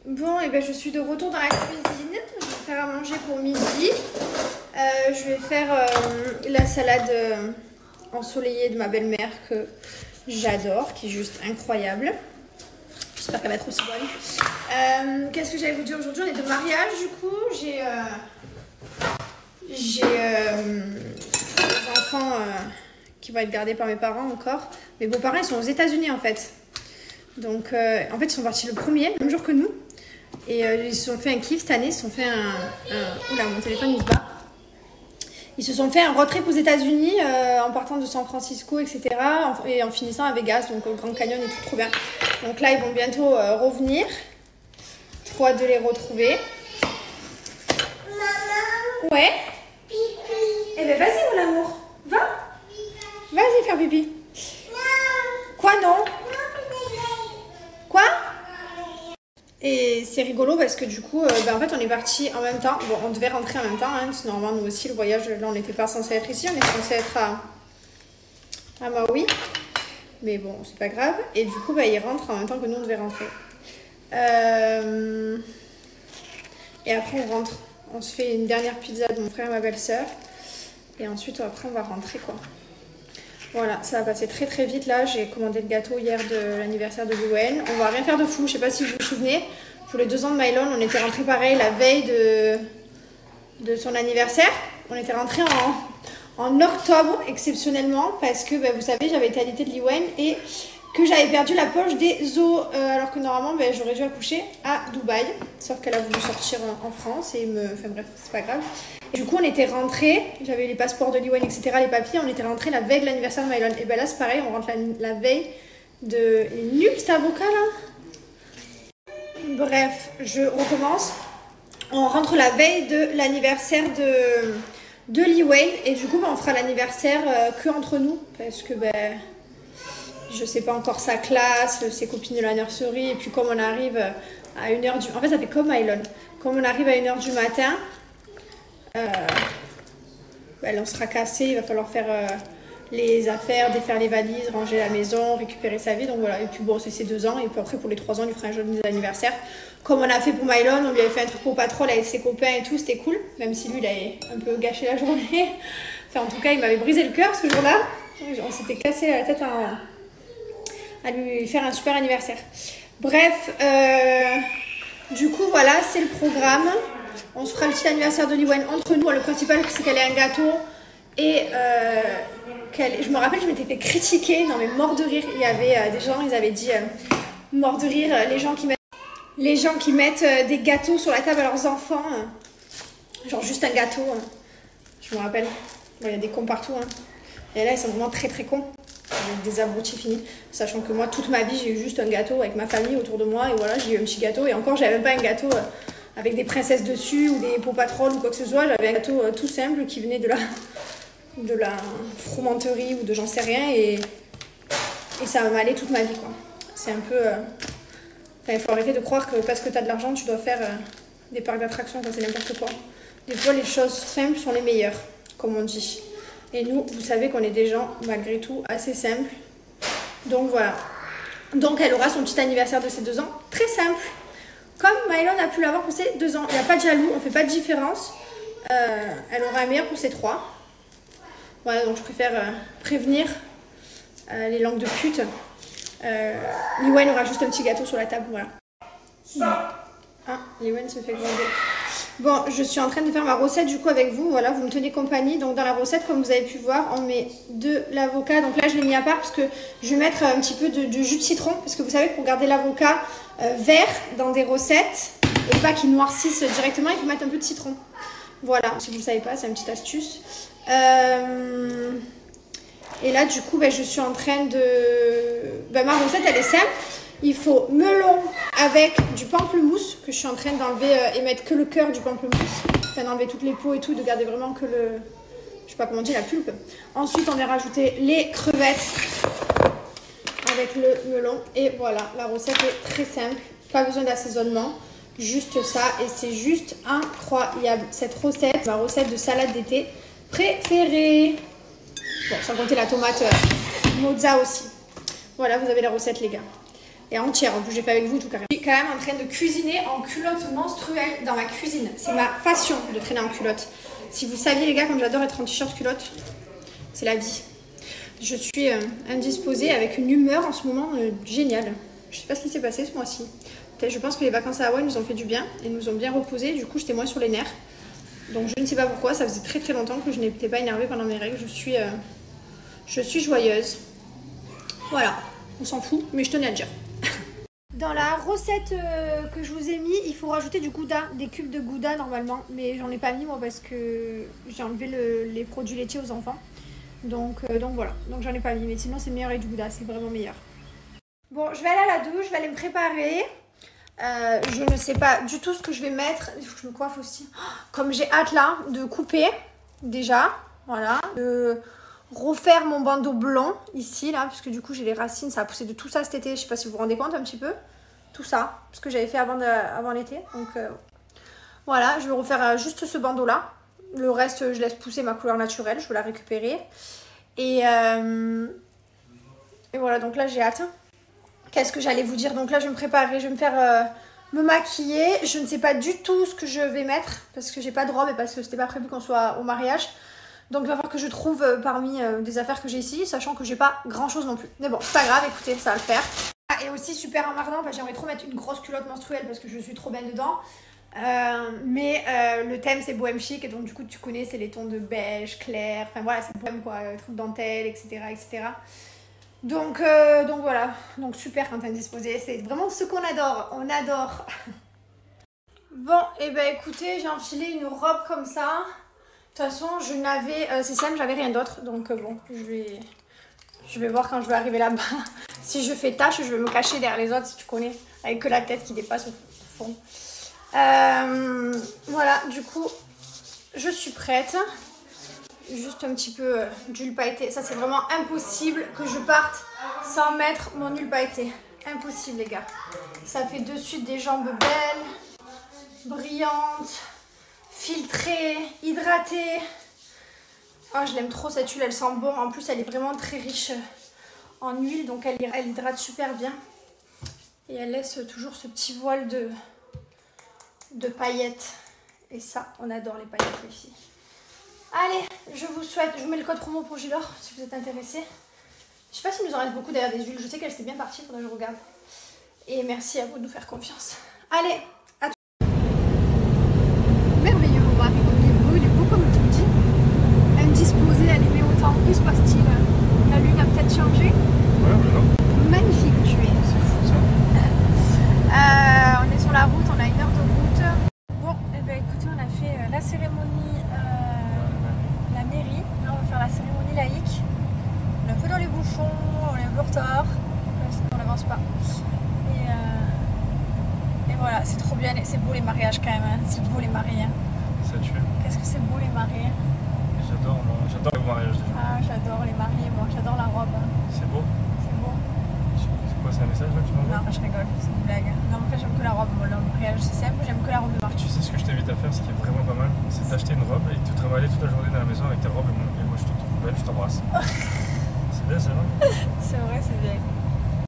Bon, et ben je suis de retour dans la cuisine. Je vais faire à manger pour midi. Je vais faire la salade ensoleillée de ma belle-mère que j'adore, qui est juste incroyable. J'espère qu'elle va être aussi bonne. Qu'est-ce que j'allais vous dire aujourd'hui? On est de mariage du coup. J'ai des enfants qui vont être gardés par mes parents encore. Mes beaux-parents ils sont aux États-Unis en fait. Donc en fait ils sont partis le premier, le même jour que nous. Et ils se sont fait un kiff cette année, ils se sont fait Oula, mon téléphone il se bat. Ils se sont fait un road trip aux États-Unis en partant de San Francisco, etc. Et en finissant à Vegas, donc au Grand Canyon et tout, trop bien. Donc là, ils vont bientôt revenir. Trop hâte de les retrouver. Maman. Ouais. Pipi. Eh ben vas-y mon amour, va. Vas-y faire pipi. Non. Quoi non? Quoi? Et c'est rigolo parce que du coup, en fait, on est partis en même temps. Bon, on devait rentrer en même temps. Hein, normalement, nous aussi, le voyage, là, on n'était pas censé être ici. On est censé être à Maui. Mais bon, c'est pas grave. Et du coup, ils rentrent en même temps que nous, on devait rentrer. Et après, on rentre. On se fait une dernière pizza de mon frère et ma belle-sœur. Et ensuite, après, on va rentrer, quoi. Voilà, ça va passer très très vite là. J'ai commandé le gâteau hier de l'anniversaire de Louane. On va rien faire de fou, je sais pas si vous vous souvenez. Pour les 2 ans de Mylon, on était rentré pareil la veille de son anniversaire. On était rentré en octobre exceptionnellement parce que vous savez, j'avais été allaitée de Louane et que j'avais perdu la poche des os alors que normalement j'aurais dû accoucher à Dubaï. Sauf qu'elle a voulu sortir en France et enfin bref, c'est pas grave. Du coup, on était rentrés, j'avais les passeports de Liwan, etc., les papiers, on était rentrés la veille de l'anniversaire de Mylon. Et là, c'est pareil, on rentre la veille de... Il est nul cet avocat, là. Bref, je recommence. On rentre la veille de l'anniversaire de Liwan. Et du coup, on fera l'anniversaire que entre nous. Parce que, je sais pas encore sa classe, ses copines de la nurserie. Et puis, comme on arrive à 1h du... En fait, ça fait comme Mylon. Comme on arrive à 1h du matin... on sera cassé, il va falloir faire les affaires, défaire les valises, ranger la maison, récupérer sa vie, donc voilà. Et puis bon, c'est ses 2 ans, et puis après pour les 3 ans, on lui fera un joyeux anniversaire. Comme on a fait pour Mylon, on lui avait fait un truc au patrol avec ses copains et tout, c'était cool, même si lui il avait un peu gâché la journée. Enfin en tout cas, il m'avait brisé le cœur ce jour-là. On s'était cassé la tête à lui faire un super anniversaire. Bref, du coup voilà, c'est le programme. On se fera le petit anniversaire de Liwan entre nous. Le principal, c'est qu'elle ait un gâteau. Et je me rappelle, je m'étais fait critiquer. Non mais mort de rire. Il y avait des gens, ils avaient dit mort de rire. Les gens qui mettent des gâteaux sur la table à leurs enfants. Genre juste un gâteau. Je me rappelle. Bon, il y a des cons partout. Et là, ils sont vraiment très très cons. Avec des abrutis finis. Sachant que moi, toute ma vie, j'ai eu juste un gâteau avec ma famille autour de moi. Et voilà, j'ai eu un petit gâteau. Et encore, j'avais même pas un gâteau... avec des princesses dessus ou des pots patrol ou quoi que ce soit. J'avais un gâteau tout simple qui venait de la fromenterie ou de j'en sais rien et ça m'a allé toute ma vie quoi. C'est un peu... il faut arrêter de croire que parce que tu as de l'argent tu dois faire des parcs d'attractions quand c'est n'importe quoi. Des fois les choses simples sont les meilleures comme on dit. Et nous vous savez qu'on est des gens malgré tout assez simples. Donc voilà. Donc elle aura son petit anniversaire de ses 2 ans très simple. Comme Mylon a pu l'avoir pour ses 2 ans. Il n'y a pas de jaloux, on ne fait pas de différence. Elle aura un meilleur pour ses 3. Voilà, donc je préfère prévenir les langues de pute. Liwan aura juste un petit gâteau sur la table, voilà. Ah, Liwan se fait gronder. Bon, je suis en train de faire ma recette du coup avec vous. Voilà, vous me tenez compagnie. Donc dans la recette, comme vous avez pu voir, on met de l'avocat. Donc là, je l'ai mis à part parce que je vais mettre un petit peu de jus de citron. Parce que vous savez que pour garder l'avocat vert dans des recettes et pas qu'il noircisse directement, il faut mettre un peu de citron. Voilà, si vous ne le savez pas, c'est une petite astuce. Et là, du coup, je suis en train de... ma recette, elle est simple. Il faut melon avec du pamplemousse que je suis en train d'enlever et mettre que le cœur du pamplemousse. Enfin, d'enlever toutes les peaux et tout, de garder vraiment que le... Je sais pas comment dire, la pulpe. Ensuite, on va rajouter les crevettes avec le melon. Et voilà, la recette est très simple. Pas besoin d'assaisonnement. Juste ça. Et c'est juste incroyable. Cette recette, ma recette de salade d'été préférée. Bon, sans compter la tomate mozza aussi. Voilà, vous avez la recette, les gars. Et entière, en plus j'ai fait avec vous tout carrément. Je suis quand même en train de cuisiner en culotte menstruelle dans ma cuisine. C'est ma passion de traîner en culotte. Si vous saviez les gars, comme j'adore être en t-shirt culotte, c'est la vie. Je suis indisposée avec une humeur en ce moment géniale. Je sais pas ce qui s'est passé ce mois-ci. Je pense que les vacances à Hawaï nous ont fait du bien et nous ont bien reposé. Du coup, j'étais moins sur les nerfs. Donc, je ne sais pas pourquoi. Ça faisait très très longtemps que je n'étais pas énervée pendant mes règles. Je suis joyeuse. Voilà. On s'en fout, mais je tenais à le dire. Dans la recette que je vous ai mis, il faut rajouter du gouda, des cubes de gouda normalement. Mais j'en ai pas mis moi parce que j'ai enlevé les produits laitiers aux enfants. Donc voilà. Donc j'en ai pas mis. Mais sinon, c'est meilleur avec du gouda. C'est vraiment meilleur. Bon, je vais aller à la douche. Je vais aller me préparer. Je ne sais pas du tout ce que je vais mettre. Il faut que je me coiffe aussi. Comme j'ai hâte là de couper déjà, voilà, de refaire mon bandeau blanc ici là, parce que du coup j'ai les racines, ça a poussé de tout ça cet été. Je sais pas si vous vous rendez compte un petit peu, tout ça, ce que j'avais fait avant l'été. Donc voilà, je vais refaire juste ce bandeau là. Le reste, je laisse pousser ma couleur naturelle, je vais la récupérer. Et voilà, donc là j'ai hâte. Qu'est-ce que j'allais vous dire? Donc là, je vais me préparer, je vais me faire me maquiller. Je ne sais pas du tout ce que je vais mettre parce que j'ai pas de robe et parce que c'était pas prévu qu'on soit au mariage. Donc il va falloir que je trouve parmi des affaires que j'ai ici, sachant que j'ai pas grand-chose non plus. Mais bon, c'est pas grave, écoutez, ça va le faire. Et aussi super emmerdant, j'aimerais trop mettre une grosse culotte menstruelle parce que je suis trop bien dedans. Mais le thème c'est bohème chic et donc du coup tu connais, c'est les tons de beige, clair, enfin voilà, c'est bohème quoi, trucs dentelle, etc. etc. Donc voilà, donc super quand t'es indisposée, c'est vraiment ce qu'on adore, on adore. Bon, et ben écoutez, j'ai enfilé une robe comme ça. De toute façon, je n'avais, c'est simple, j'avais rien d'autre, donc bon, je vais voir quand je vais arriver là-bas. Si je fais tâche, je vais me cacher derrière les autres, si tu connais, avec que la tête qui dépasse au fond. Voilà, du coup, je suis prête. Juste un petit peu d'huile pailletée. Ça, c'est vraiment impossible que je parte sans mettre mon huile pailletée. Impossible, les gars. Ça fait de suite des jambes belles, brillantes, filtrées, hydratées. Oh, je l'aime trop cette huile, elle sent bon. En plus, elle est vraiment très riche en huile, donc elle hydrate super bien. Et elle laisse toujours ce petit voile de paillettes. Et ça, on adore les paillettes, les filles. Allez, je vous souhaite, je vous mets le code promo pour Gilor si vous êtes intéressés. Je sais pas s'il nous en reste beaucoup derrière des huiles, je sais qu'elle s'était bien partie, faudrait que je regarde. Et merci à vous de nous faire confiance. Allez, à tout. Merveilleux mon mari, il est beau comme tout dit. Indisposé à l'aimer autant, que se passe-t-il? La lune a peut-être changé? Ouais, mais non. Magnifique tu es. C'est fou ça. On est sur la route, on a 1 heure de route. Bon, et ben écoutez, on a fait la cérémonie. Là on va faire la cérémonie laïque. On est un peu dans les bouchons, on est un peu en retard parce qu'on n'avance pas. Et voilà, c'est trop bien, c'est beau les mariages quand même, hein. C'est beau les mariés. Ça tue. Qu'est-ce que c'est beau les mariés. J'adore les mariages déjà. Ah j'adore les mariés, moi j'adore la robe. C'est beau. C'est beau. C'est quoi, c'est un message là que tu m'envoies? Non, je rigole, c'est une blague. Non, en fait j'aime que la robe, moi le mariage c'est simple, j'aime que la robe de mariage. Tu sais ce que je t'invite à faire, ce qui est vraiment pas mal, c'est d'acheter une robe et de te travailler toute la journée dans la maison avec ta robe et moi je te trouve belle, je t'embrasse. C'est bien ça, non? C'est vrai, c'est bien.